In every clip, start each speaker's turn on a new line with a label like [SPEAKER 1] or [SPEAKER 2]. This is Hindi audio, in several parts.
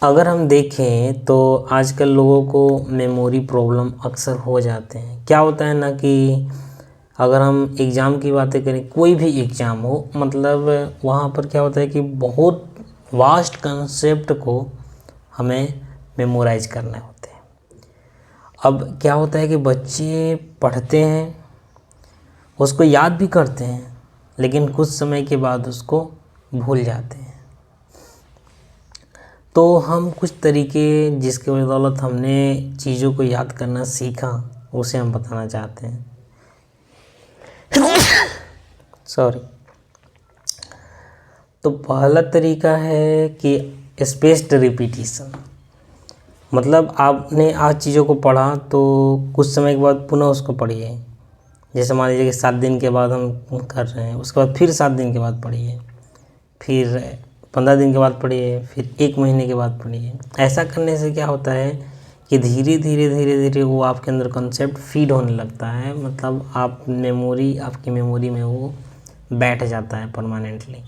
[SPEAKER 1] अगर हम देखें तो आजकल लोगों को मेमोरी प्रॉब्लम अक्सर हो जाते हैं। क्या होता है ना कि अगर हम एग्ज़ाम की बातें करें, कोई भी एग्ज़ाम हो, मतलब वहाँ पर क्या होता है कि बहुत वास्ट कंसेप्ट को हमें मेमोराइज़ करने होते हैं। अब क्या होता है कि बच्चे पढ़ते हैं, उसको याद भी करते हैं, लेकिन कुछ समय के बाद उसको भूल जाते हैं। तो हम कुछ तरीके जिसके बदौलत हमने चीज़ों को याद करना सीखा, उसे हम बताना चाहते हैं। सॉरी। तो पहला तरीका है कि स्पेस्ड रिपीटिशन। मतलब आपने आज चीज़ों को पढ़ा तो कुछ समय के बाद पुनः उसको पढ़िए। जैसे मान लीजिए कि 7 दिन के बाद हम कर रहे हैं, उसके बाद फिर 7 दिन के बाद पढ़िए, फिर 15 दिन के बाद पढ़िए, फिर 1 महीने के बाद पढ़िए। ऐसा करने से क्या होता है कि धीरे धीरे वो आपके अंदर कॉन्सेप्ट फीड होने लगता है। मतलब आपकी मेमोरी में वो बैठ जाता है परमानेंटली।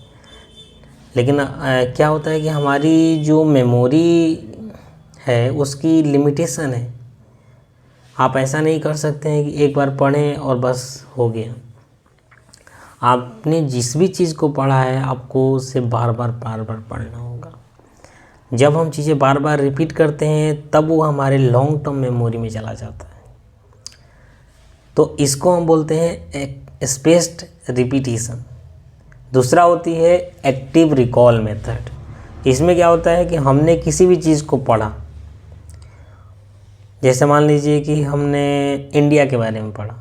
[SPEAKER 1] लेकिन क्या होता है कि हमारी जो मेमोरी है उसकी लिमिटेशन है। आप ऐसा नहीं कर सकते हैं कि एक बार पढ़ें और बस हो गया। आपने जिस भी चीज़ को पढ़ा है आपको उसे बार बार पढ़ना होगा। जब हम चीज़ें बार बार रिपीट करते हैं तब वो हमारे लॉन्ग टर्म मेमोरी में चला जाता है। तो इसको हम बोलते हैं स्पेस्ड रिपीटिशन। दूसरा होती है एक्टिव रिकॉल मेथड। इसमें क्या होता है कि हमने किसी भी चीज़ को पढ़ा, जैसे मान लीजिए कि हमने इंडिया के बारे में पढ़ा,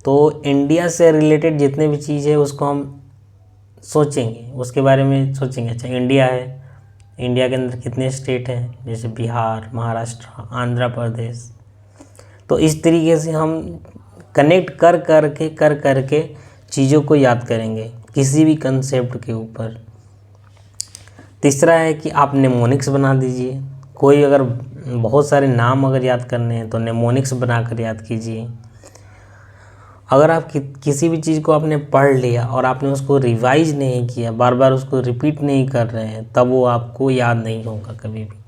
[SPEAKER 1] तो इंडिया से रिलेटेड जितने भी चीज़ है उसको हम सोचेंगे, उसके बारे में सोचेंगे। अच्छा, इंडिया है, इंडिया के अंदर कितने स्टेट हैं, जैसे बिहार, महाराष्ट्र, आंध्र प्रदेश। तो इस तरीके से हम कनेक्ट कर करके चीज़ों को याद करेंगे किसी भी कंसेप्ट के ऊपर। तीसरा है कि आप नेमोनिक्स बना दीजिए। कोई अगर बहुत सारे नाम अगर याद करने हैं तो नेमोनिक्स बनाकर याद कीजिए। अगर आप किसी भी चीज़ को आपने पढ़ लिया और आपने उसको रिवाइज नहीं किया, बार बार उसको रिपीट नहीं कर रहे हैं, तब वो आपको याद नहीं होगा कभी भी।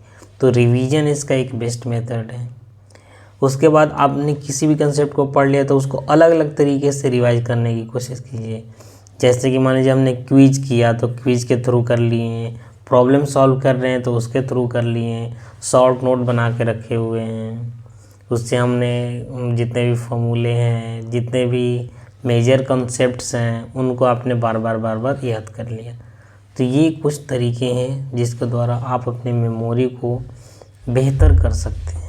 [SPEAKER 1] तो रिवीजन इसका एक बेस्ट मेथड है। उसके बाद आपने किसी भी कंसेप्ट को पढ़ लिया तो उसको अलग अलग तरीके से रिवाइज करने की कोशिश कीजिए। जैसे कि मान लीजिए हमने क्विज किया तो क्विज के थ्रू कर लिए, प्रॉब्लम सॉल्व कर रहे हैं तो उसके थ्रू कर लिए, शॉर्ट नोट बना के रखे हुए हैं, उससे हमने जितने भी फॉर्मूले हैं, जितने भी मेजर कॉन्सेप्ट्स हैं, उनको आपने बार बार याद कर लिया। तो ये कुछ तरीके हैं जिसके द्वारा आप अपनी मेमोरी को बेहतर कर सकते हैं।